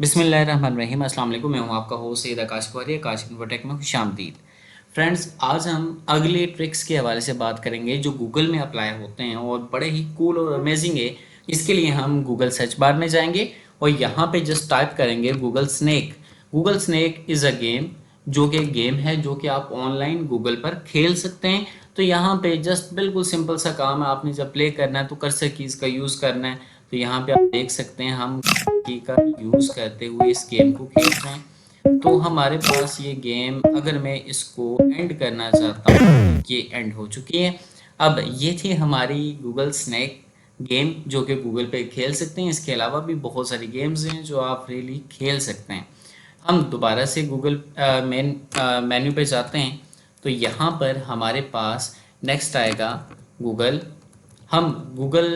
बिस्मिल्लाहिर्रहमानिर्रहीम। अस्सलाम वालेकुम। मैं हूं आपका होस्ट सैयद आकाश कुमारी। आकाश इन्फोटेक में खुशामदीद। फ्रेंड्स, आज हम अगले ट्रिक्स के हवाले से बात करेंगे जो गूगल में अप्लाई होते हैं और बड़े ही कूल और अमेजिंग है। इसके लिए हम गूगल सर्च बार में जाएंगे और यहाँ पे जस्ट टाइप करेंगे Google snake. Google snake is a game, जो कि गेम है जो कि आप ऑनलाइन गूगल पर खेल सकते हैं। तो यहाँ पे जस्ट बिल्कुल सिंपल सा काम है, आपने जब प्ले करना है तो कर्सर कीज़ का यूज़ करना है। तो यहाँ पे आप देख सकते हैं हम की का यूज़ करते हुए इस गेम को खेल रहे हैं। तो हमारे पास ये गेम, अगर मैं इसको एंड करना चाहता हूँ, ये एंड हो चुकी है। अब ये थी हमारी गूगल स्नैक गेम जो कि गूगल पे खेल सकते हैं। इसके अलावा भी बहुत सारी गेम्स हैं जो आप फ्रीली खेल सकते हैं। हम दोबारा से गूगल मेन मेन्यू पे जाते हैं। तो यहाँ पर हमारे पास नेक्स्ट आएगा गूगल। हम गूगल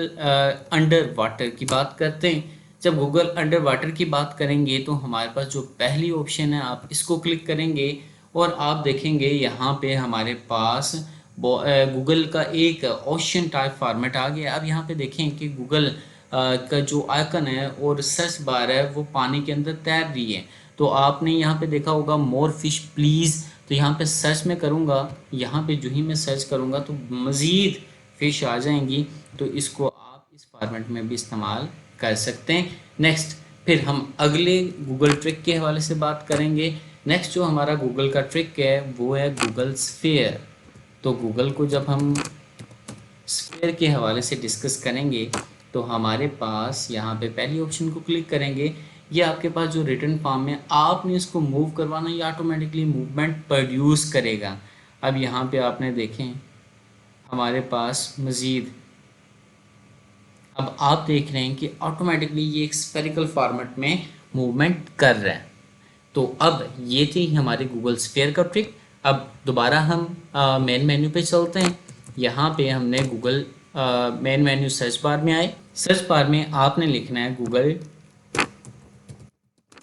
अंडर वाटर की बात करते हैं। जब गूगल अंडर वाटर की बात करेंगे तो हमारे पास जो पहली ऑप्शन है, आप इसको क्लिक करेंगे और आप देखेंगे यहाँ पे हमारे पास गूगल का एक ओशन टाइप फॉर्मेट आ गया। अब यहाँ पे देखें कि गूगल का जो आइकन है और सर्च बार है वो पानी के अंदर तैर रही है। तो आपने यहाँ पे देखा होगा मोर फिश प्लीज़। तो यहाँ पे सर्च में करूँगा, यहाँ पे जो ही मैं सर्च करूँगा तो मज़ीद फिश आ जाएंगी। तो इसको आप इस फॉर्मेट में भी इस्तेमाल कर सकते हैं। नेक्स्ट, फिर हम अगले गूगल ट्रिक के हवाले से बात करेंगे। नेक्स्ट जो हमारा गूगल का ट्रिक है वो है गूगल स्फीयर। तो गूगल को जब हम स्फीयर के हवाले से डिस्कस करेंगे तो हमारे पास यहाँ पे पहली ऑप्शन को क्लिक करेंगे। ये आपके पास जो रिटर्न फॉर्म में आपने इसको मूव करवाना, ये ऑटोमेटिकली मूवमेंट प्रोड्यूस करेगा। अब यहाँ पे आपने देखें हमारे पास मज़ीद, अब आप देख रहे हैं कि ऑटोमेटिकली ये एक स्फेरिकल फॉर्मेट में मूवमेंट कर रहा है। तो अब ये थी हमारी गूगल स्फीयर का ट्रिक। अब दोबारा हम मेन मेन्यू पे चलते हैं। यहाँ पे हमने Google main menu search bar में आए। सर्च बार में आपने लिखना है Google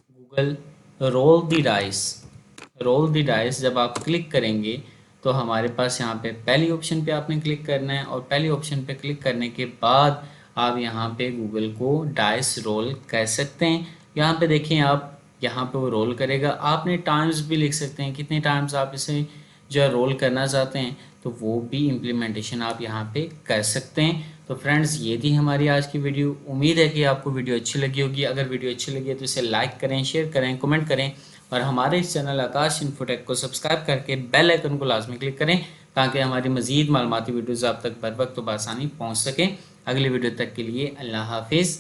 Google roll the dice. Roll the dice जब आप क्लिक करेंगे तो हमारे पास यहाँ पे पहली ऑप्शन पे आपने क्लिक करना है और पहली ऑप्शन पे क्लिक करने के बाद आप यहाँ पे गूगल को डाइस रोल कर सकते हैं। यहाँ पे देखें आप, यहाँ पे वो रोल करेगा। आपने टाइम्स भी लिख सकते हैं, कितने टाइम्स आप इसे जो है रोल करना चाहते हैं, तो वो भी इम्प्लीमेंटेशन आप यहाँ पे कर सकते हैं। तो फ्रेंड्स, ये थी हमारी आज की वीडियो। उम्मीद है कि आपको वीडियो अच्छी लगी होगी। अगर वीडियो अच्छी लगी है तो इसे लाइक करें, शेयर करें, कमेंट करें और हमारे इस चैनल आकाश इन्फोटेक को सब्सक्राइब करके बेल आइकन को लाजमी क्लिक करें ताकि हमारी मज़ीद मालूमाती वीडियोज़ आप तक बर वक्त तो बआसानी पहुँच सकें। अगली वीडियो तक के लिए अल्लाह हाफिज़।